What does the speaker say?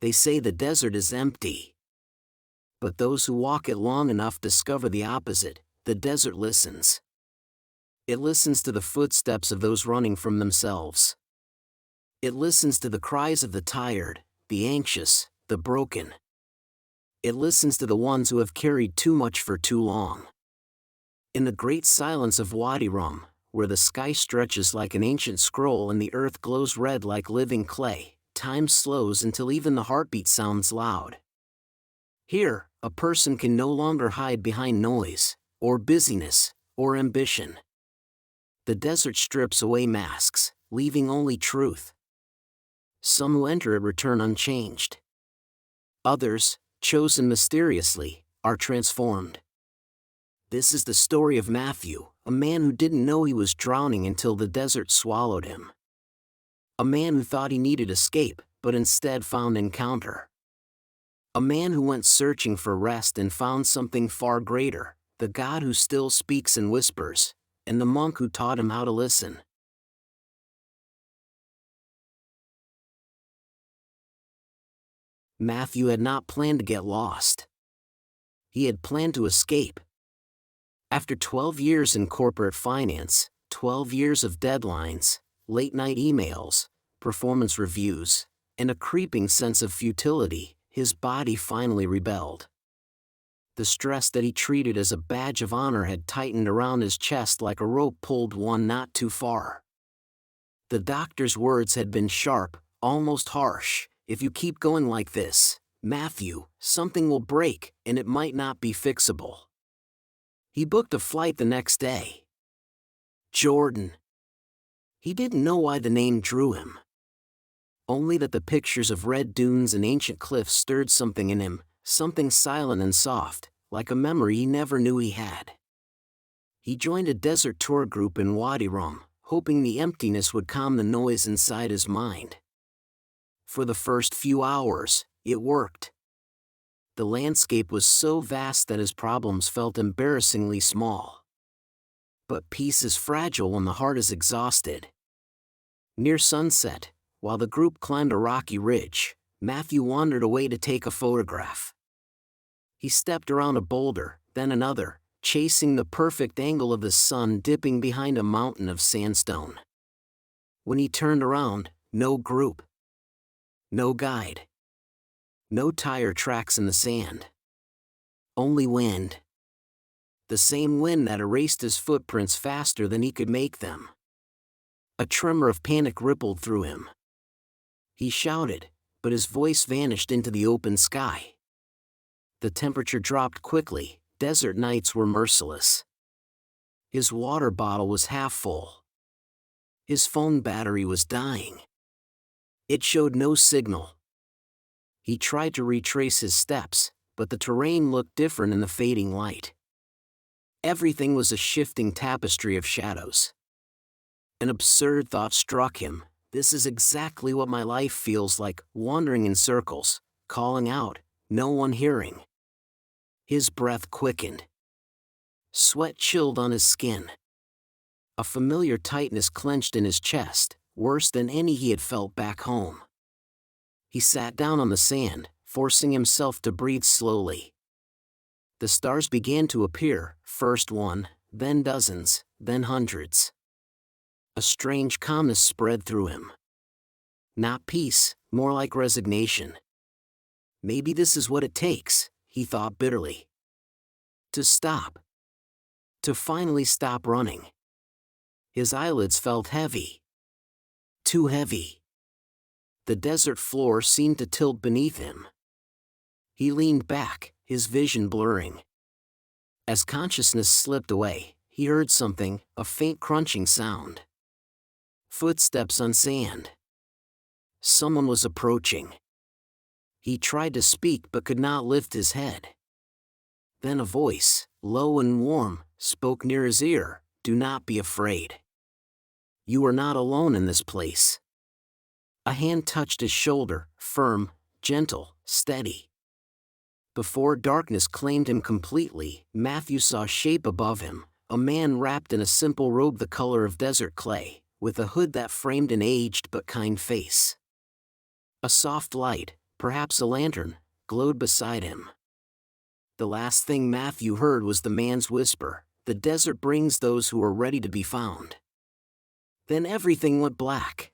They say the desert is empty. But those who walk it long enough discover the opposite. The desert listens. It listens to the footsteps of those running from themselves. It listens to the cries of the tired, the anxious, the broken. It listens to the ones who have carried too much for too long. In the great silence of Wadi Rum, where the sky stretches like an ancient scroll and the earth glows red like living clay, time slows until even the heartbeat sounds loud. Here, a person can no longer hide behind noise, or busyness, or ambition. The desert strips away masks, leaving only truth. Some who enter it return unchanged. Others, chosen mysteriously, are transformed. This is the story of Matthew, a man who didn't know he was drowning until the desert swallowed him. A man who thought he needed escape, but instead found encounter. A man who went searching for rest and found something far greater, the God who still speaks and whispers, and the monk who taught him how to listen. Matthew had not planned to get lost. He had planned to escape. After 12 years in corporate finance, 12 years of deadlines, late-night emails, performance reviews, and a creeping sense of futility, his body finally rebelled. The stress that he treated as a badge of honor had tightened around his chest like a rope pulled one knot too far. The doctor's words had been sharp, almost harsh. If you keep going like this, Matthew, something will break, and it might not be fixable. He booked a flight the next day. Jordan. He didn't know why the name drew him. Only that the pictures of red dunes and ancient cliffs stirred something in him, something silent and soft, like a memory he never knew he had. He joined a desert tour group in Wadi Rum, hoping the emptiness would calm the noise inside his mind. For the first few hours, it worked. The landscape was so vast that his problems felt embarrassingly small. But peace is fragile when the heart is exhausted. Near sunset, while the group climbed a rocky ridge, Matthew wandered away to take a photograph. He stepped around a boulder, then another, chasing the perfect angle of the sun dipping behind a mountain of sandstone. When he turned around, no group. No guide. No tire tracks in the sand. Only wind. The same wind that erased his footprints faster than he could make them. A tremor of panic rippled through him. He shouted, but his voice vanished into the open sky. The temperature dropped quickly. Desert nights were merciless. His water bottle was half full. His phone battery was dying. It showed no signal. He tried to retrace his steps, but the terrain looked different in the fading light. Everything was a shifting tapestry of shadows. An absurd thought struck him. This is exactly what my life feels like, wandering in circles, calling out, no one hearing. His breath quickened. Sweat chilled on his skin. A familiar tightness clenched in his chest, worse than any he had felt back home. He sat down on the sand, forcing himself to breathe slowly. The stars began to appear, first one, then dozens, then hundreds. A strange calmness spread through him. Not peace, more like resignation. Maybe this is what it takes, he thought bitterly. To stop. To finally stop running. His eyelids felt heavy. Too heavy. The desert floor seemed to tilt beneath him. He leaned back, his vision blurring. As consciousness slipped away, he heard something, a faint crunching sound. Footsteps on sand. Someone was approaching. He tried to speak but could not lift his head. Then a voice, low and warm, spoke near his ear, "Do not be afraid. You are not alone in this place." A hand touched his shoulder, firm, gentle, steady. Before darkness claimed him completely, Matthew saw shape above him, a man wrapped in a simple robe the color of desert clay, with a hood that framed an aged but kind face. A soft light, Perhaps a lantern glowed beside him. The last thing Matthew heard was the man's whisper, "The desert brings those who are ready to be found." Then everything went black.